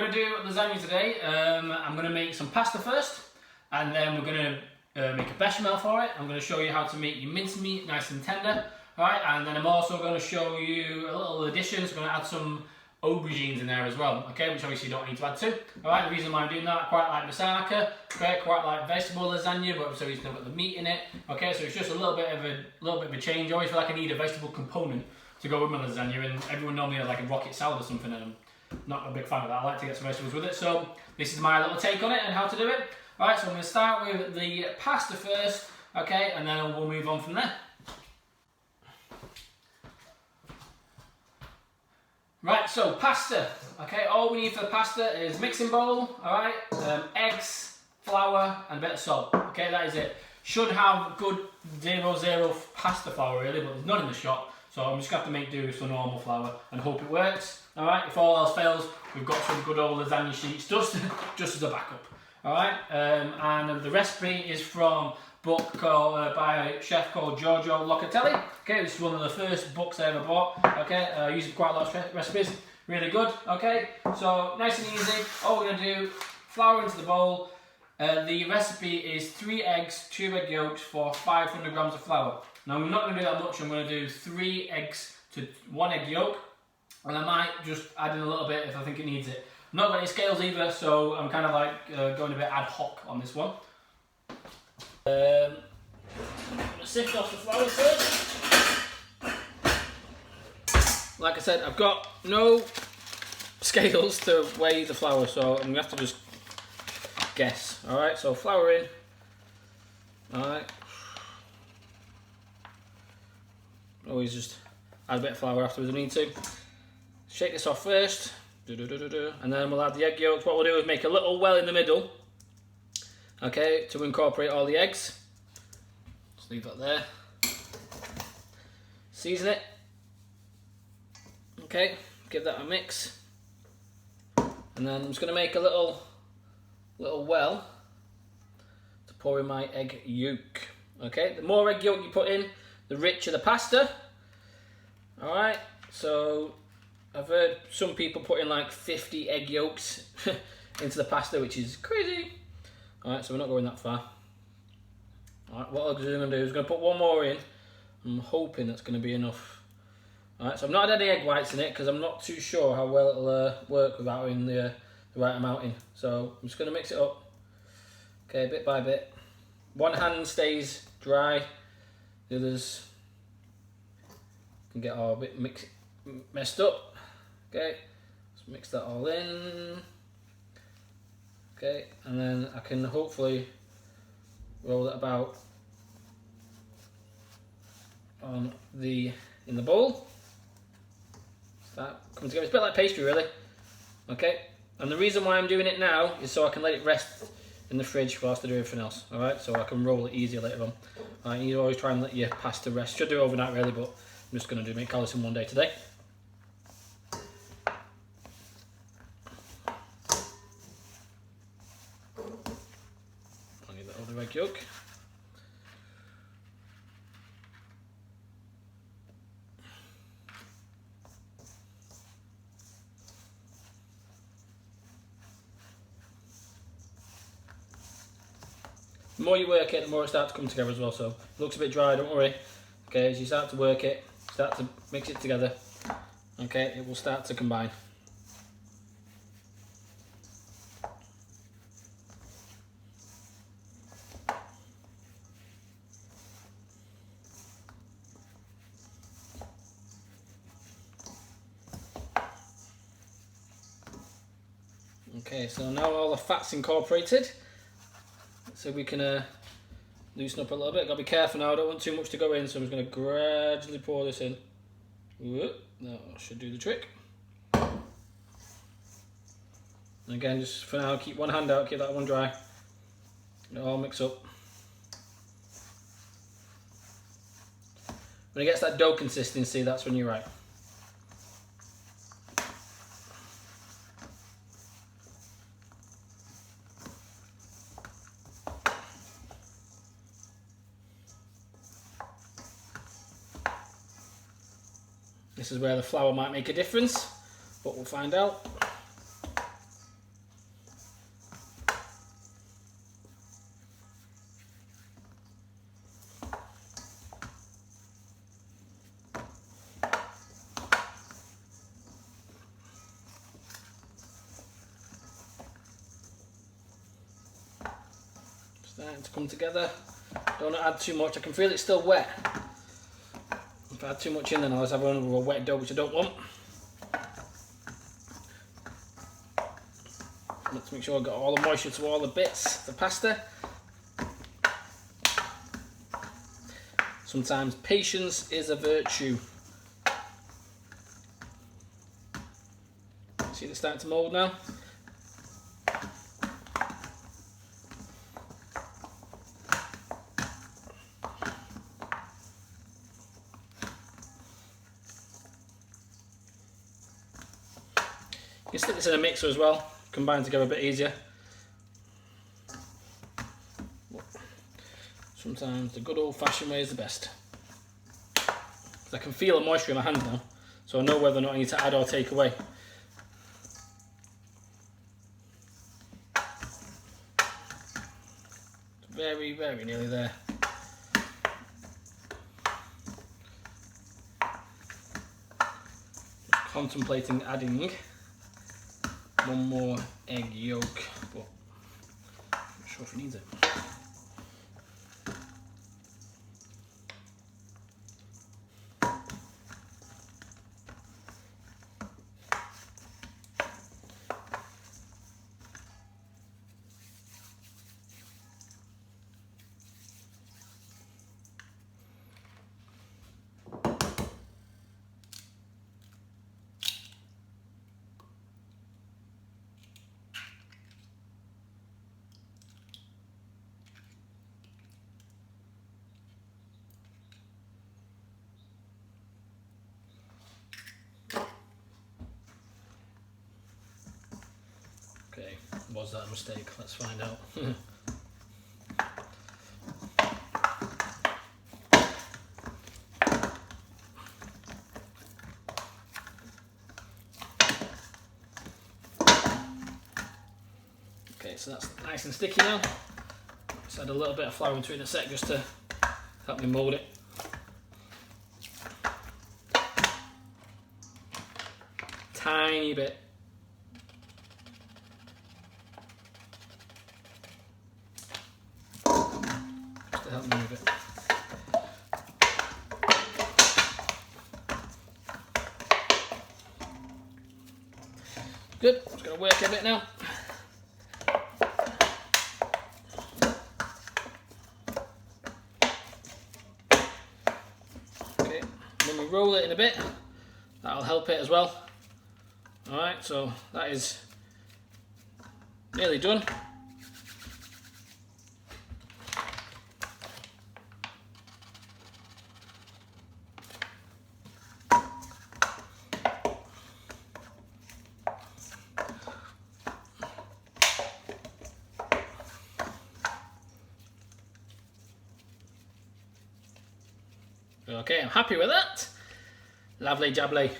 going to do lasagna today. I'm going to make some pasta first, and then we're going to make a bechamel for it. I'm going to show you how to make your mincemeat nice and tender. Alright, and then I'm also going to show you a little addition. So I'm going to add some aubergines in there as well, okay, which obviously you don't need to add to. Alright, the reason why I'm doing that, I quite like moussaka, okay, quite like vegetable lasagna, but so it's not got the meat in it, okay, so it's just a little bit of a change. I always feel like I need a vegetable component to go with my lasagna, and everyone normally has like a rocket salad or something, and I'm not a big fan of that. I like to get some vegetables with it, so this is my little take on it and how to do it. Alright, so I'm going to start with the pasta first, okay, and then we'll move on from there. Right, so pasta. Okay, all we need for the pasta is mixing bowl, alright, eggs, flour, and a bit of salt. Okay, that is it. Should have good 0-0 pasta flour really, but there's none in the shop, so I'm just going to have to make do with some normal flour and hope it works. Alright, if all else fails, we've got some good old lasagna sheets just as a backup. Alright, and the recipe is from a book called, by a chef called Giorgio Locatelli. Okay, this is one of the first books I ever bought. Okay, I use quite a lot of recipes, really good. Okay, so nice and easy. All we're going to do, flour into the bowl. The recipe is 3 eggs, 2 egg yolks for 500 grams of flour. Now I'm not going to do that much. I'm going to do 3 eggs to 1 egg yolk, and I might just add in a little bit if I think it needs it. I'm not got any scales either, so I'm kind of like going a bit ad hoc on this one. I'm going to sift off the flour first. Like I said, I've got no scales to weigh the flour, so I'm going to have to just guess. Alright, so flour in. Alright. Always just add a bit of flour afterwards if I need to. Shake this off first. And then we'll add the egg yolks. What we'll do is make a little well in the middle. Okay, to incorporate all the eggs. Just leave that there. Season it. Okay, give that a mix. And then I'm just going to make a little well to pour in my egg yolk. Okay, the more egg yolk you put in, the richer the pasta. Alright, so I've heard some people put in like 50 egg yolks into the pasta, which is crazy. Alright, so we're not going that far. Alright, what I'm going to do is going to put one more in. I'm hoping that's going to be enough. Alright, so I've not had any egg whites in it because I'm not too sure how well it'll work without having the right amount in. So I'm just going to mix it up. Okay, bit by bit. One hand stays dry, the others can get all a bit messed up. Okay, let's mix that all in. Okay, and then I can hopefully roll it about in the bowl. Start coming together. It's a bit like pastry, really. Okay, and the reason why I'm doing it now is so I can let it rest in the fridge whilst I do everything else. All right, so I can roll it easier later on. All right, you always try and let your pasta rest. Should do it overnight, really, but I'm just going to make callus in one day today. The egg yolk. The more you work it, the more it starts to come together as well, so it looks a bit dry, don't worry. Okay, as you start to work it, start to mix it together, okay, it will start to combine. Okay, so now all the fat's incorporated, so we can loosen up a little bit. Got to be careful now, I don't want too much to go in, so I'm just going to gradually pour this in. That should do the trick. And again, just for now, keep one hand out, keep that one dry. Let it all mix up. When it gets that dough consistency, that's when you're right. This is where the flour might make a difference, but we'll find out. starting to come together. Don't add too much. I can feel it's still wet. If I add too much in, then I'll just have a wet dough, which I don't want. Let's make sure I've got all the moisture to all the bits of the pasta. Sometimes patience is a virtue. See it's starting to mould now? You can stick this in a mixer as well, combine together a bit easier. Sometimes the good old-fashioned way is the best. I can feel the moisture in my hands now, so I know whether or not I need to add or take away. It's very, very nearly there. Just contemplating adding one more egg yolk, but I'm not sure if it needs it. Okay, was that a mistake? Let's find out. Okay, so that's nice and sticky now. Let's add a little bit of flour into it in a sec just to help me mould it. Tiny bit. Just to help me move it. Good, just going to work a bit now. Okay, when we roll it in a bit, that'll help it as well. Alright, so that is nearly done. Okay, I'm happy with that. Lovely jubbly.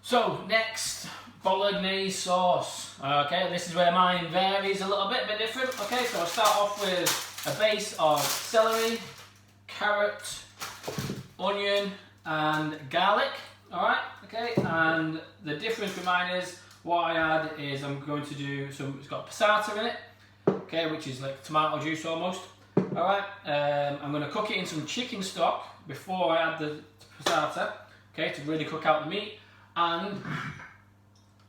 So next, bolognese sauce. Okay, this is where mine varies a little bit different. Okay, so I'll start off with a base of celery, carrot, onion and garlic. Alright, okay, and the difference with mine is what I add is I'm going to do some, it's got passata in it, okay, which is like tomato juice almost. Alright, I'm going to cook it in some chicken stock before I add the passata, okay, to really cook out the meat. And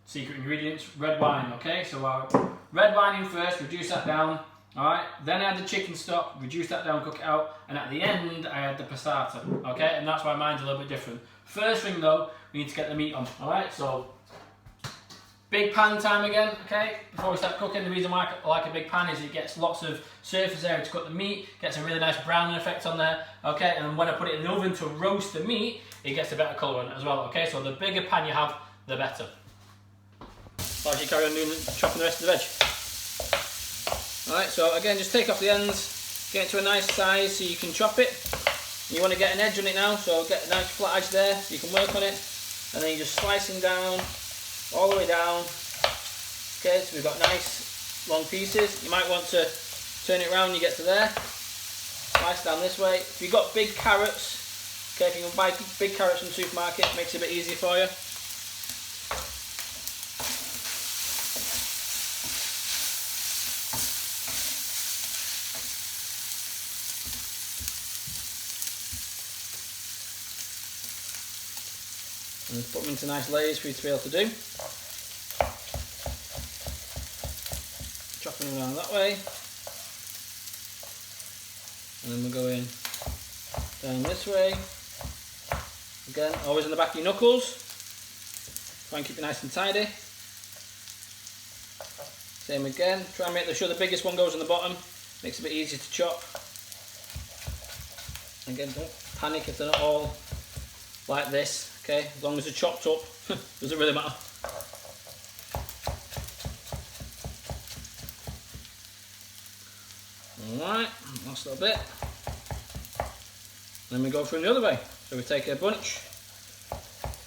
secret ingredients, red wine, okay, so red wine in first, reduce that down, alright, then I add the chicken stock, reduce that down, cook it out, and at the end I add the passata, okay, and that's why mine's a little bit different. First thing though, we need to get the meat on, alright, so big pan time again, okay, before we start cooking. The reason why I like a big pan is it gets lots of surface area to cook the meat, gets a really nice browning effect on there, okay, and when I put it in the oven to roast the meat, it gets a better colour on it as well, okay, so the bigger pan you have, the better. Whilst you carry on chopping the rest of the veg. Alright, so again, just take off the ends, get it to a nice size so you can chop it. You want to get an edge on it now, so get a nice flat edge there so you can work on it, and then you're just slicing down, all the way down. Okay, so we've got nice long pieces. You might want to turn it around when you get to there. Slice down this way. If you've got big carrots, okay, if you can buy big carrots from the supermarket, it makes it a bit easier for you. And just put them into nice layers for you to be able to do. Chopping them around that way. And then we're going down this way. Again, always in the back of your knuckles. Try and keep it nice and tidy. Same again, try and make sure the biggest one goes on the bottom. Makes it a bit easier to chop. Again, don't panic if they're not all like this, okay? As long as they're chopped up, doesn't really matter. Alright, last little bit. Then we go from the other way. So we take a bunch.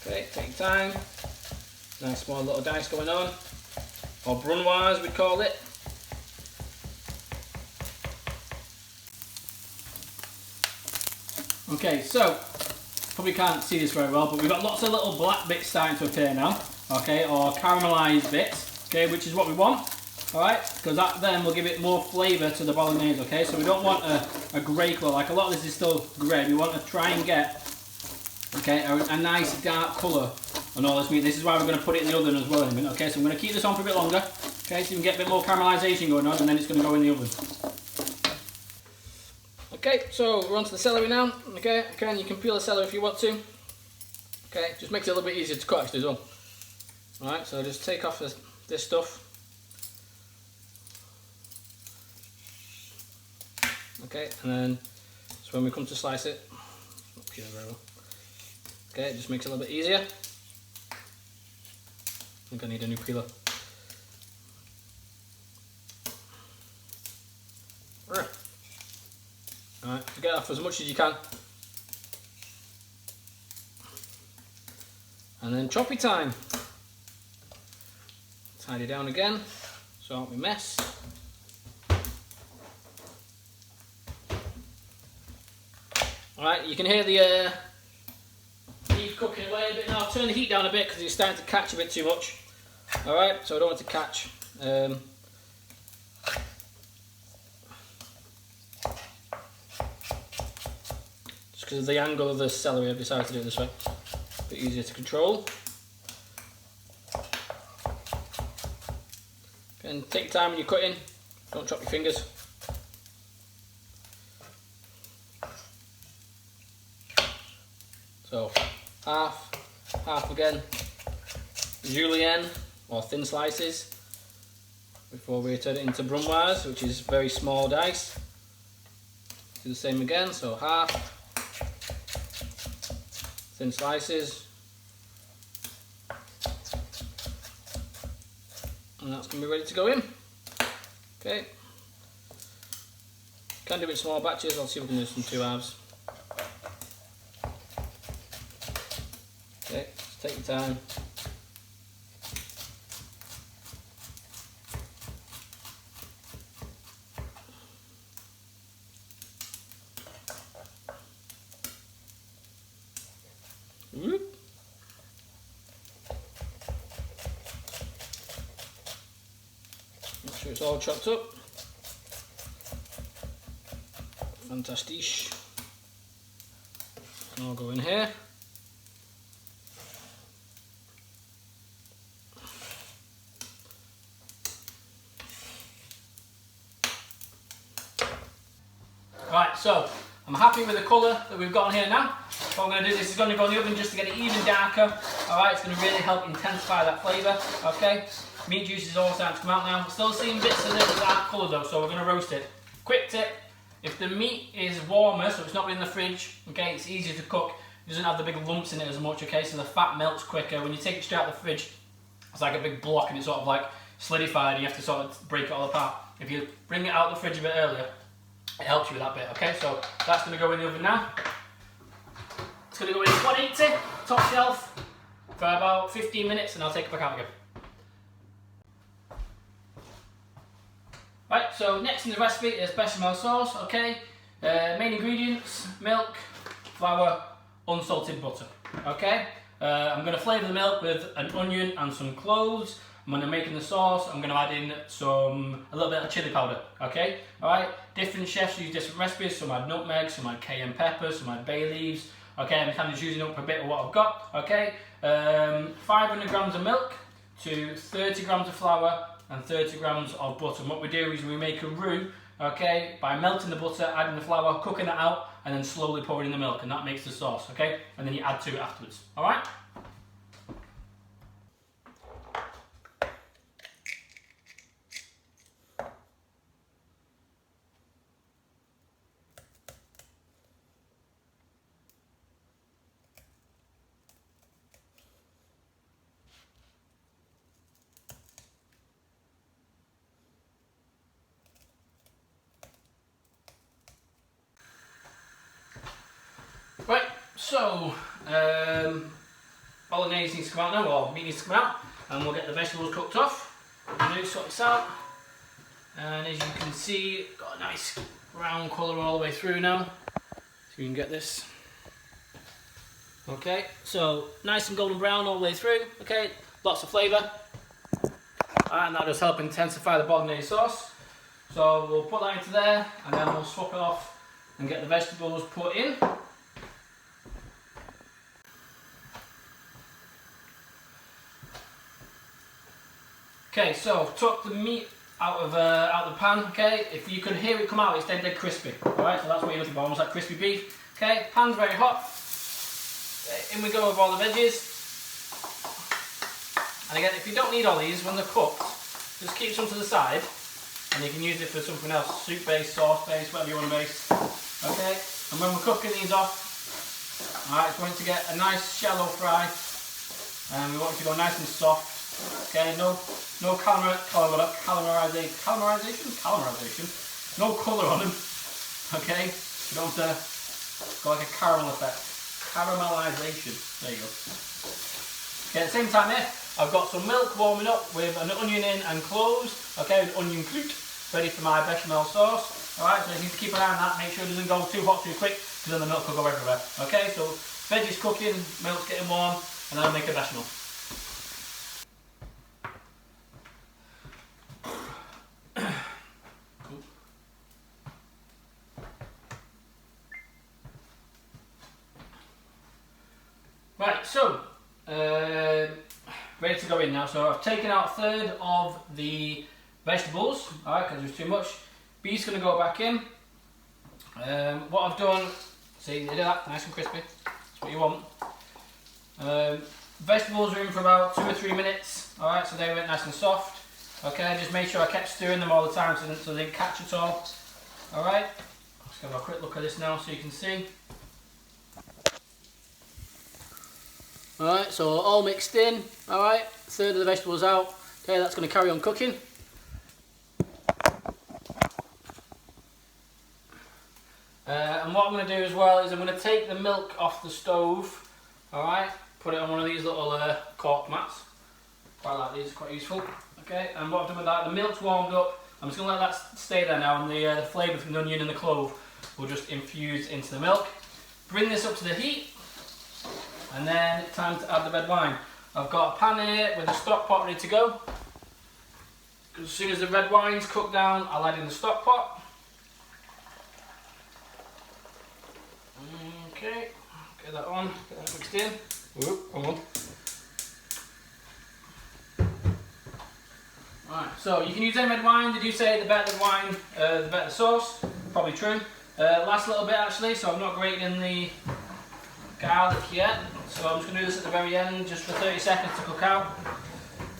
Okay, take your time. Nice small little dice going on. Or brunoise we call it. Okay, so probably can't see this very well, but we've got lots of little black bits starting to appear now, okay, or caramelised bits, okay, which is what we want, alright, because that then will give it more flavour to the bolognese, okay, so we don't want a grey colour, like a lot of this is still grey, we want to try and get, okay, a nice dark colour on all this meat. This is why we're going to put it in the oven as well in a minute, okay, so I'm going to keep this on for a bit longer, okay, so you can get a bit more caramelisation going on, and then it's going to go in the oven. Okay, so we're on to the celery now. Okay, again, you can peel the celery if you want to. Okay, just makes it a little bit easier to cut actually as well. Alright, so just take off this stuff. Okay, and then so when we come to slice it, not peel very well. Okay, it just makes it a little bit easier. I think I need a new peeler. Right. Alright, get off as much as you can. And then choppy time. Tidy down again, so out we mess. Alright, you can hear the beef cooking away a bit now. Turn the heat down a bit because it's starting to catch a bit too much. Alright, so I don't want it to catch. Because of the angle of the celery, I've decided to do it this way. A bit easier to control. And take your time when you're cutting, don't chop your fingers. So, half again, julienne, or thin slices, before we turn it into brunoise, which is very small dice. Do the same again, so half. Thin slices, and that's going to be ready to go in. Okay, can do it in small batches. I'll see if we can do some 2 halves. Okay, just take your time. Make sure it's all chopped up. Fantastic. And I'll go in here. Right, so I'm happy with the colour that we've got on here now. What I'm going to do, this is going to go in the oven just to get it even darker. Alright, it's going to really help intensify that flavour. Okay, meat juice is all starting to come out now. We're still seeing bits of the dark colour though, so we're going to roast it. Quick tip, if the meat is warmer, so it's not been in the fridge, okay, it's easier to cook. It doesn't have the big lumps in it as much, okay, so the fat melts quicker. When you take it straight out of the fridge, it's like a big block and it's sort of like solidified and you have to sort of break it all apart. If you bring it out of the fridge a bit earlier, it helps you with that bit, okay? So that's going to go in the oven now. It's going to go in 180, top shelf, for about 15 minutes and I'll take it back out again. Right, so next in the recipe is bechamel sauce, okay? Main ingredients, milk, flour, unsalted butter, okay? I'm going to flavour the milk with an onion and some cloves. When I'm making the sauce, I'm going to add in a little bit of chili powder, okay? Alright, different chefs use different recipes. Some add nutmeg, some add cayenne pepper, some add bay leaves. Okay, I'm kind of using up a bit of what I've got. Okay, 500 grams of milk to 30 grams of flour and 30 grams of butter. And what we do is we make a roux, okay, by melting the butter, adding the flour, cooking it out, and then slowly pouring in the milk, and that makes the sauce, okay? And then you add to it afterwards, all right? Right, so bolognese needs to come out now, or meat needs to come out, and we'll get the vegetables cooked off. We'll do sort this out, and as you can see, got a nice brown colour all the way through now, so you can get this. Okay, so nice and golden brown all the way through. Okay, lots of flavour, and that'll just help intensify the bolognese sauce. So we'll put that into there, and then we'll swap it off and get the vegetables put in. Okay, so took the meat out of the pan. Okay, if you can hear it come out, it's dead crispy. All right, so that's what you're looking for, almost like crispy beef. Okay, pan's very hot. In we go with all the veggies. And again, if you don't need all these when they're cooked, just keep some to the side, and you can use it for something else, soup base, sauce base, whatever you want to base. Okay, and when we're cooking these off, all right, it's going to get a nice shallow fry, and we want it to go nice and soft. Okay, no caramelization, no colour on them. Okay, you don't have to go like a caramel effect. Caramelization, there you go. Okay, at the same time here, I've got some milk warming up with an onion in and cloves. Okay, with onion croûte, ready for my bechamel sauce. Alright, so you need to keep an eye on that, make sure it doesn't go too hot too quick, because then the milk will go everywhere. Okay, so veggies cooking, milk's getting warm, and then I'll make a bechamel. Right, so ready to go in now. So I've taken out a third of the vegetables, alright, because there's too much. Beef's going to go back in. What I've done, see, you do that, nice and crispy. That's what you want. Vegetables are in for about 2 or 3 minutes, alright, so they went nice and soft. Okay, just make sure I kept stirring them all the time so they didn't catch at all. Alright, let's have a quick look at this now so you can see. Alright, so all mixed in, alright, third of the vegetables out. Okay, that's going to carry on cooking. And what I'm going to do as well is I'm going to take the milk off the stove, alright, put it on one of these little cork mats. Quite like these, quite useful. Okay, and what I've done with that, the milk's warmed up, I'm just going to let that stay there now, and the flavour from the onion and the clove will just infuse into the milk. Bring this up to the heat. And then it's time to add the red wine. I've got a pan here with a stock pot ready to go. As soon as the red wine's cooked down, I'll add in the stock pot. Okay, get that on, get that mixed in. Whoop, hold on. Right, so you can use any red wine. They do say the better the wine, the better the sauce. Probably true. Last little bit actually, so I'm not grating in the garlic yet. So I'm just going to do this at the very end, just for 30 seconds to cook out.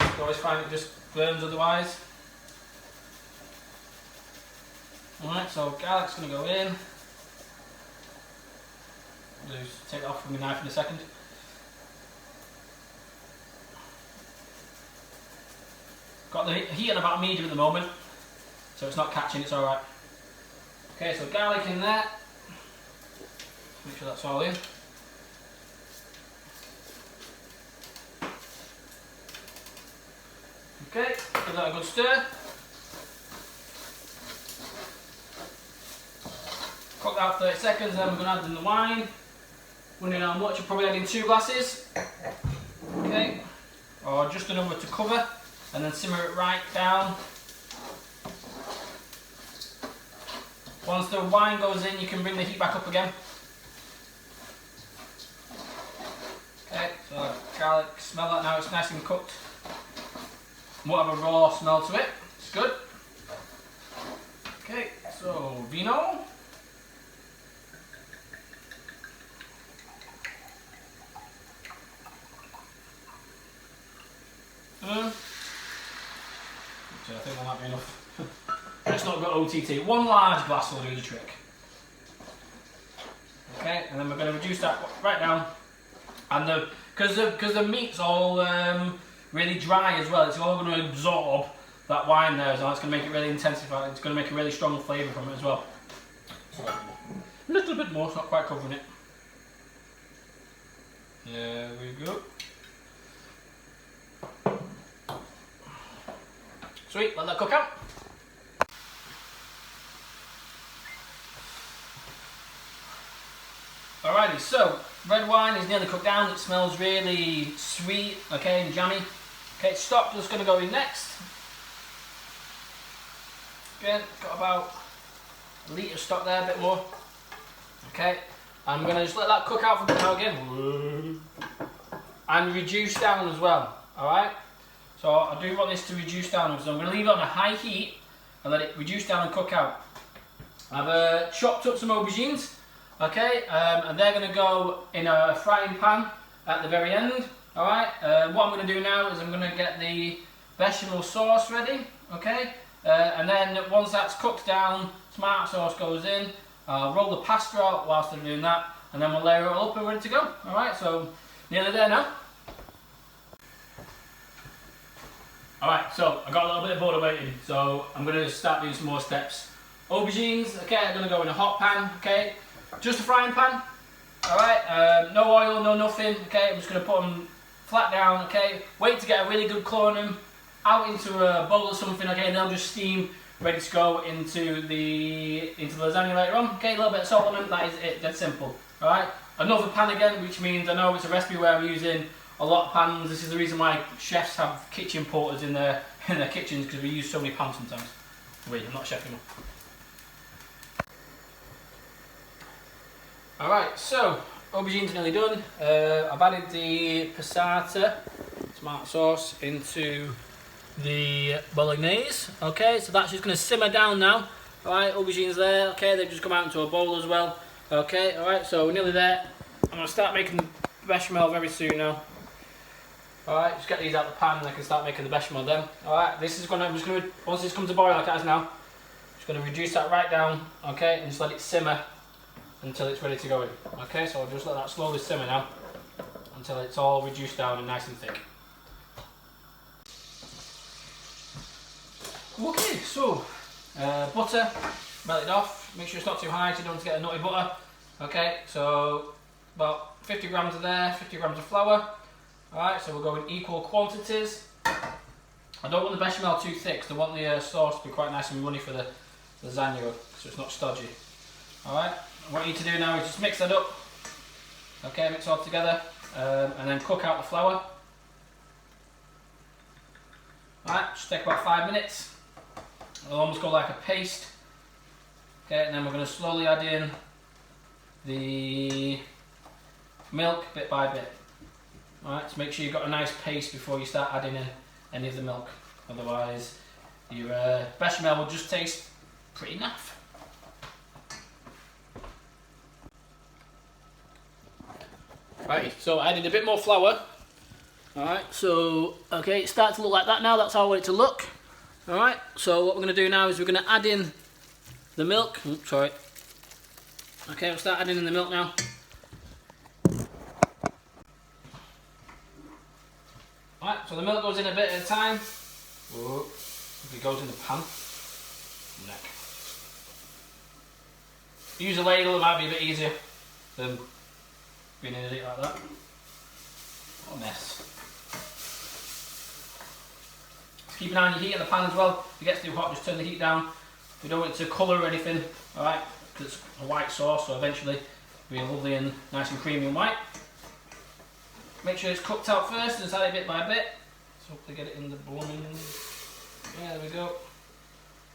You always find it just burns otherwise. Alright, so garlic's going to go in. I'll just take it off with my knife in a second. Got the heat on about medium at the moment, so it's not catching, it's alright. Okay, so garlic in there. Make sure that's all in. Okay, give that a good stir. Cook that for 30 seconds, then we're going to add in the wine. Wondering how much, you're probably adding 2 glasses. Okay, or just enough to cover, and then simmer it right down. Once the wine goes in, you can bring the heat back up again. garlic, smell that now, it's nice and cooked. Won't have a raw smell to it, it's good. Okay, so vino. So I think that might be enough. It's not got OTT. One large glass will do the trick. Okay, and then we're going to reduce that right down. And because the meat's all really dry as well, it's all going to absorb that wine there, so it's going to make it really intensified. It's going to make a really strong flavour from it as well. So a little bit more, it's not quite covering it. There we go. Sweet, let that cook out. Alrighty, so red wine is nearly cooked down. It smells really sweet, okay, and jammy. Okay, stock just going to go in next. Again, got about a litre of stock there, a bit more. Okay, I'm going to just let that cook out for a bit now again. And reduce down as well, alright? So I do want this to reduce down, so I'm going to leave it on a high heat and let it reduce down and cook out. I've chopped up some aubergines, okay, and they're going to go in a frying pan at the very end, alright. What I'm going to do now is I'm going to get the bechamel sauce ready, okay, and then once that's cooked down, tomato sauce goes in, I'll roll the pasta out whilst I'm doing that, and then we'll layer it all up and ready to go, alright, so nearly there now. Alright, so I got a little bit of butter waiting, so I'm going to start doing some more steps. Aubergines, okay, I'm going to go in a hot pan, okay, just a frying pan, alright, no oil, no nothing, okay, I'm just going to put them flat down, okay, wait to get a really good colour on them, out into a bowl or something, okay, and they'll just steam, ready to go into the lasagna later on, okay, a little bit of salt on them, that is it, dead simple, alright. Another pan again, which means I know it's a recipe where I'm using a lot of pans. This is the reason why chefs have kitchen porters in their kitchens, because we use so many pans sometimes. Wait, I'm not a chef anymore. Alright, so aubergines are nearly done. I've added the passata tomato sauce into the bolognese. Okay, so that's just going to simmer down now. Alright, aubergines there. Okay, they've just come out into a bowl as well. Okay, alright, so we're nearly there. I'm going to start making bechamel very soon now. Alright, just get these out of the pan and I can start making the bechamel then. Alright, this is I'm just gonna, once this comes to boil like it has now, just gonna reduce that right down, okay, and just let it simmer until it's ready to go in. Okay, so I'll just let that slowly simmer now until it's all reduced down and nice and thick. Okay, so butter, melt it off, make sure it's not too high so you don't want to get a nutty butter. Okay, so about 50 grams of there, 50 grams of flour. Alright, so we'll go in equal quantities. I don't want the bechamel too thick, because I want the sauce to be quite nice and runny for the lasagna, so it's not stodgy. Alright, what you need to do now is just mix that up. Okay, mix it all together, and then cook out the flour. Alright, just take about 5 minutes. It'll almost go like a paste. Okay, and then we're going to slowly add in the milk bit by bit. Alright, so make sure you've got a nice paste before you start adding in any of the milk. Otherwise, your bechamel will just taste pretty naff. Right, so I added a bit more flour. Alright, so, okay, it starts to look like that now, that's how I want it to look. Alright, so what we're going to do now is we're going to add in the milk. Oops, sorry. Okay, we'll start adding in the milk now. Alright, so the milk goes in a bit at a time. Whoa, if it goes in the pan. Neck. Use a ladle, it might be a bit easier than being in it like that. What a mess. Just keep an eye on your heat in the pan as well. If it gets too hot, just turn the heat down. If you don't want it to colour or anything, alright, because it's a white sauce, so eventually it'll be lovely and nice and creamy and white. Make sure it's cooked out first and add it bit by bit. So hopefully get it in the blooming. Yeah, there we go.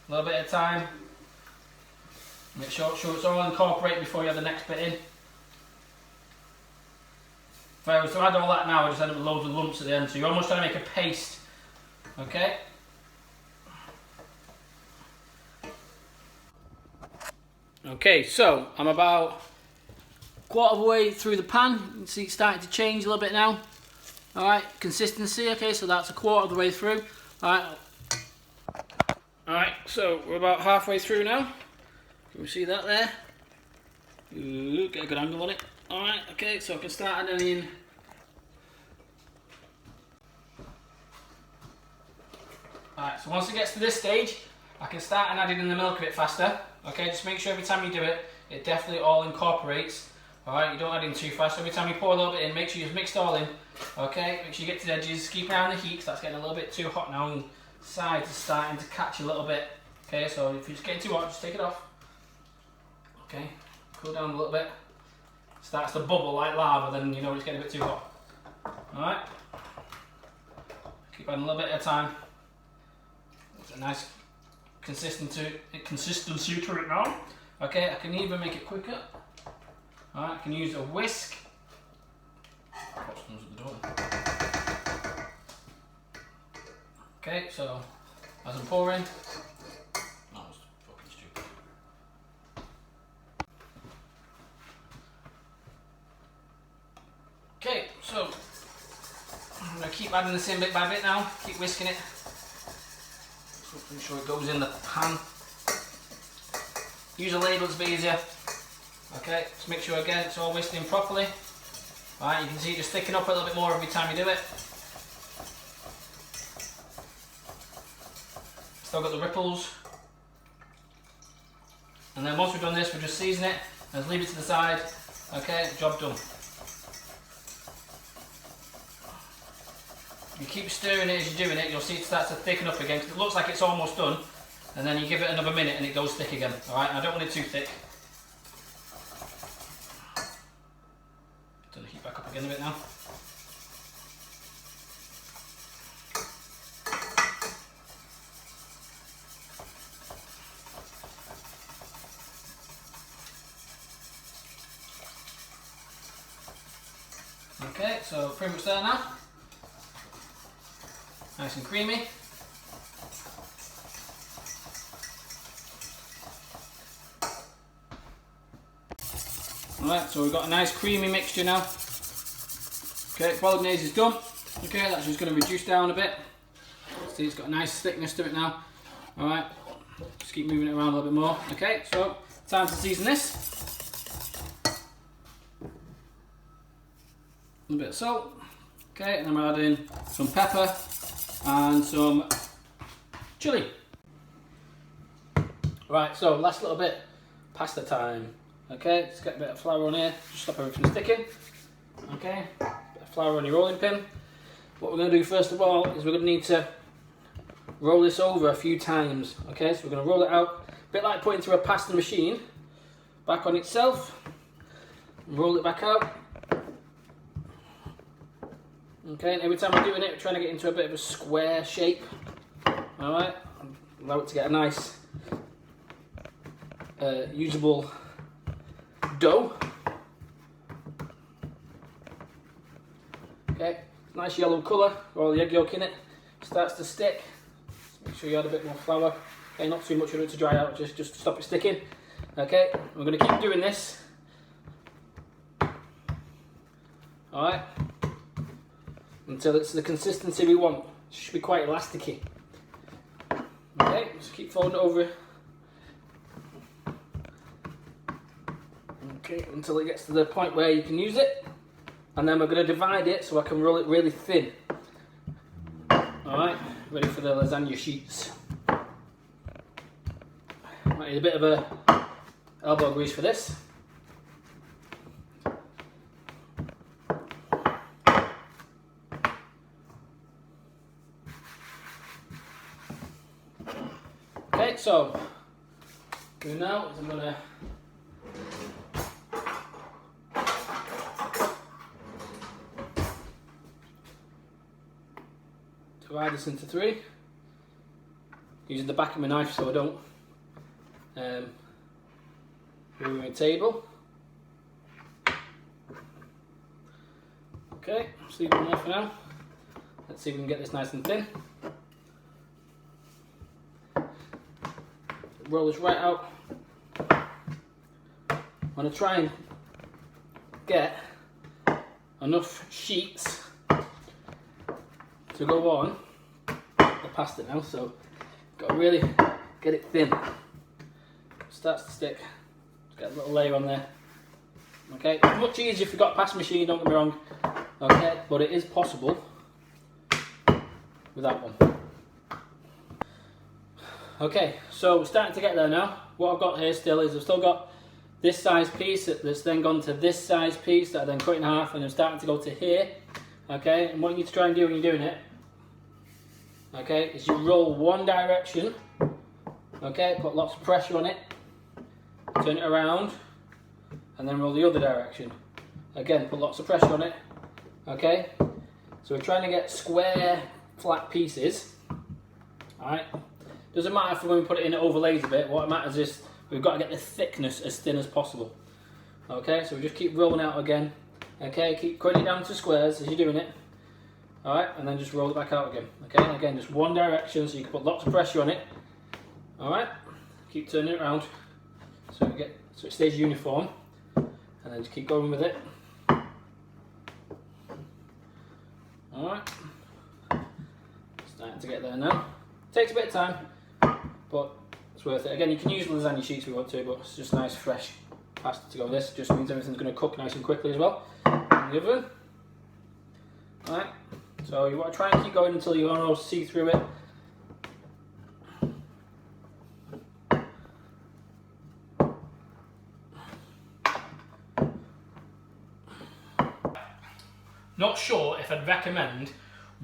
A little bit at a time. Make sure it's all incorporated before you have the next bit in. If I was to add all that now, I just end up with loads of lumps at the end. So you're almost trying to make a paste. Okay. Okay, so I'm about quarter of the way through the pan. You can see it's starting to change a little bit now. Alright, consistency, okay, so that's a quarter of the way through. Alright, so we're about halfway through now. Can we see that there? Ooh, get a good angle on it. Alright, okay, so I can start adding in. Alright, so once it gets to this stage, I can start adding in the milk a bit faster. Okay, just make sure every time you do it, it definitely all incorporates. Alright, you don't add in too fast. Every time you pour a little bit in, make sure you've mixed all in. Okay, make sure you get to the edges, keep an eye on the heat, because that's getting a little bit too hot now, and sides are starting to catch a little bit. Okay, so if it's getting too hot, just take it off. Okay, cool down a little bit. Starts to bubble like lava, then you know it's getting a bit too hot. Alright, keep adding a little bit at a time. It's a nice consistency to it now. Okay, I can even make it quicker. Alright, I can use a whisk. Okay, so as I'm pouring, that was fucking stupid. Okay, so I'm going to keep adding this in bit by bit now, keep whisking it. Make sure it goes in the pan. Use a ladle, it's a bit easier. Okay, just make sure again it's all whisked in properly. Alright, you can see it just thicking up a little bit more every time you do it. Still got the ripples. And then once we've done this, we'll just season it and leave it to the side. Okay, job done. You keep stirring it as you're doing it, you'll see it starts to thicken up again, because it looks like it's almost done. And then you give it another minute and it goes thick again. Alright, I don't want it too thick. Turn the heat back up again a bit now. Okay, so pretty much there now. Nice and creamy. Alright, so we've got a nice creamy mixture now. Okay, bolognese is done. Okay, that's just going to reduce down a bit. See, it's got a nice thickness to it now. Alright, just keep moving it around a little bit more. Okay, so time to season this. A little bit of salt. Okay, and I'm adding some pepper and some chilli. Right, so last little bit, pasta time. Okay, let's get a bit of flour on here, just stop everything sticking. Okay, bit of flour on your rolling pin. What we're going to do first of all is we're going to need to roll this over a few times. Okay, so we're going to roll it out, a bit like putting through a pasta machine, back on itself, roll it back out. Okay, and every time we're doing it, we're trying to get into a bit of a square shape. Alright, allow it to get a nice, usable dough. Okay, nice yellow colour, all the egg yolk in it. Starts to stick. Make sure you add a bit more flour. Okay, not too much of it to dry out, just to stop it sticking. Okay, we're going to keep doing this. Alright. Until it's the consistency we want. It should be quite elasticy. Okay, just keep folding it over. Okay, until it gets to the point where you can use it. And then we're going to divide it so I can roll it really thin. Alright, ready for the lasagna sheets. Might need a bit of a elbow grease for this. Okay, so what I'm doing now is I'm going to divide this into three, using the back of my knife so I don't move my table. Okay, just leave it in there for now. Let's see if we can get this nice and thin. Roll this right out. I'm going to try and get enough sheets to go on the pasta now, so got to really get it thin. Starts to stick. Just get a little layer on there. Okay, it's much easier if you've got a pasta machine, don't get me wrong. Okay, but it is possible with that one. Okay, so we're starting to get there now. What I've got here still is I've still got this size piece that's then gone to this size piece that I then cut in half, and I'm starting to go to here. Okay, and what you need to try and do when you're doing it, okay, is you roll one direction. Okay, put lots of pressure on it, turn it around, and then roll the other direction. Again, put lots of pressure on it. Okay, so we're trying to get square, flat pieces. Alright, doesn't matter if when we put it in, it overlays a bit. What matters is we've got to get the thickness as thin as possible. Okay, so we just keep rolling out again. Okay, keep cutting it down to squares as you're doing it. Alright, and then just roll it back out again. Okay, and again, just one direction so you can put lots of pressure on it. Alright, keep turning it around so it stays uniform, and then just keep going with it. Alright, starting to get there now. Takes a bit of time, but it's worth it. Again, you can use lasagna sheets if you want to, but it's just nice fresh pasta to go with this. Just means everything's going to cook nice and quickly as well in the oven. Alright, so you want to try and keep going until you almost see through it. Not sure if I'd recommend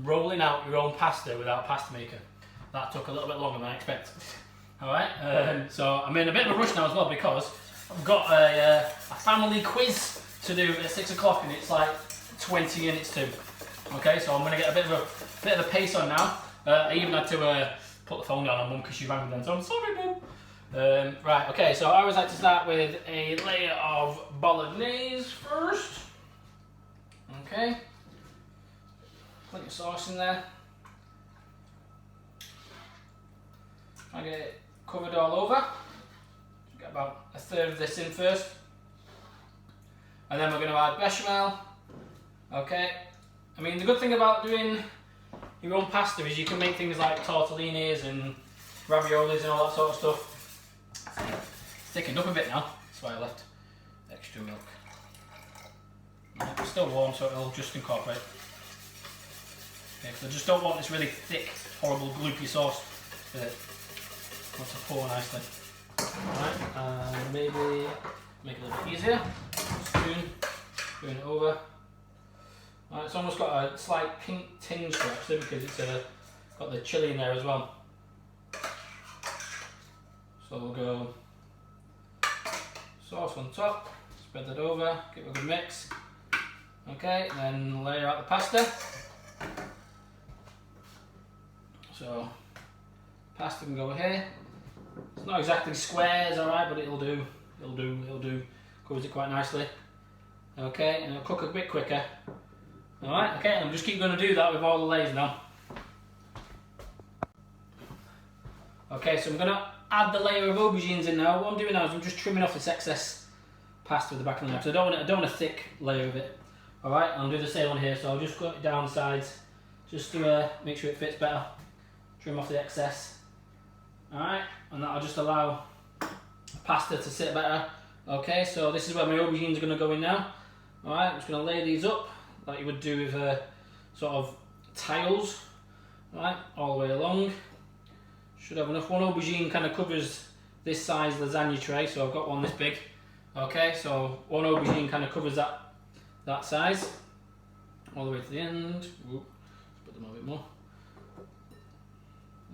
rolling out your own pasta without a pasta maker. That took a little bit longer than I expected. Alright, so I'm in a bit of a rush now as well because I've got a family quiz to do at 6 o'clock and it's like 20 minutes to. Okay, so I'm going to get a bit of a pace on now. I even had to put the phone down on Mum because she rang me then, so I'm sorry, Mum. Right, okay, so I always like to start with a layer of bolognese first. Okay, plenty of sauce in there. Try and get it covered all over. Get about a third of this in first. And then we're going to add bechamel. Okay, I mean the good thing about doing your own pasta is you can make things like tortellinis and raviolis and all that sort of stuff. It's thickened up a bit now, that's why I left extra milk. It's still warm, so it'll just incorporate. Okay, because I just don't want this really thick, horrible, gloopy sauce with it. I want to pour nicely. Alright, and maybe make it a little bit easier. Spoon it over. Alright, it's almost got a slight pink tinge to it actually because it's got the chilli in there as well. So we'll go sauce on top, spread that over, give it a good mix. Okay, then layer out the pasta. So, pasta can go here. It's not exactly squares, alright, but it'll do. It'll do. Covers it quite nicely. Okay, and it'll cook a bit quicker. Alright, okay, and I'm just keep going to do that with all the layers now. Okay, so I'm going to add the layer of aubergines in now. What I'm doing now is I'm just trimming off this excess pasta with the back of the knife. So I don't want a thick layer of it. Alright, I'll do the same one here, so I'll just cut it down the sides just to make sure it fits better. Trim off the excess. Alright, and that'll just allow pasta to sit better. Okay, so this is where my aubergines are going to go in now. Alright, I'm just going to lay these up like you would do with sort of tiles. Alright, all the way along. Should have enough. One aubergine kind of covers this size lasagna tray, so I've got one this big. Okay, so one aubergine kind of covers that size all the way to the end. Ooh, let's put them a bit more.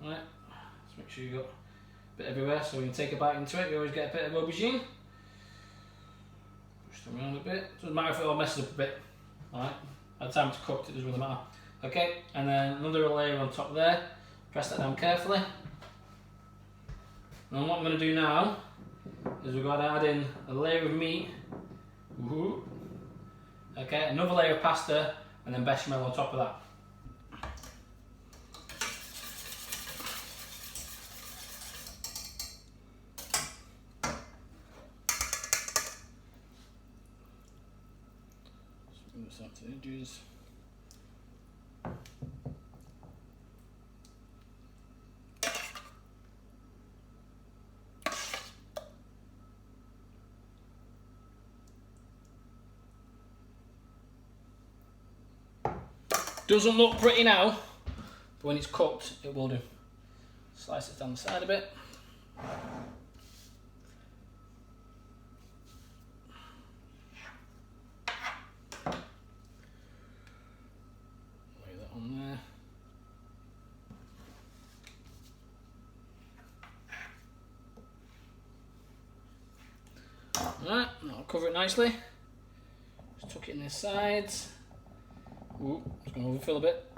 Right, let's make sure you've got a bit everywhere so when you take a bite into it you always get a bit of aubergine. Push them around a bit, doesn't matter if it all messes up a bit. Alright, by the time it's cooked it doesn't really matter. Okay, and then another layer on top there, press that down carefully. And what I'm going to do now is we're going to add in a layer of meat. Ooh. Okay, another layer of pasta, and then bechamel on top of that. Move that to the edges. Doesn't look pretty now, but when it's cooked, it will do. Slice it down the side a bit. Lay that on there. Alright, that'll cover it nicely. Just tuck it in the sides. Ooh, just going to overfill a bit.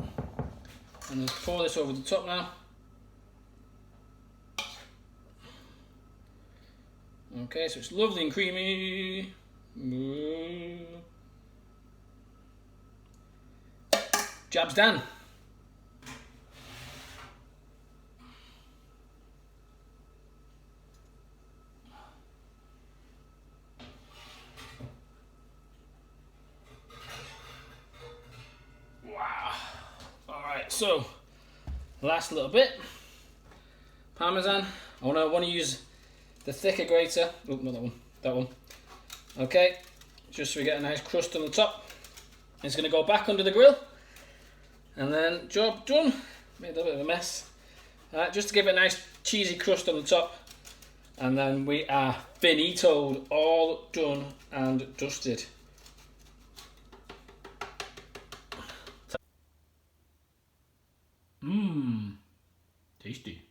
And then pour this over the top now. Okay, so it's lovely and creamy. Job's done. So, last little bit, Parmesan. I want to use the thicker grater. Oh, not that one, that one. Okay, just so we get a nice crust on the top. It's going to go back under the grill, and then job done. Made a bit of a mess. Just to give it a nice cheesy crust on the top, and then we are finitoed, all done and dusted. Mmm, tasty.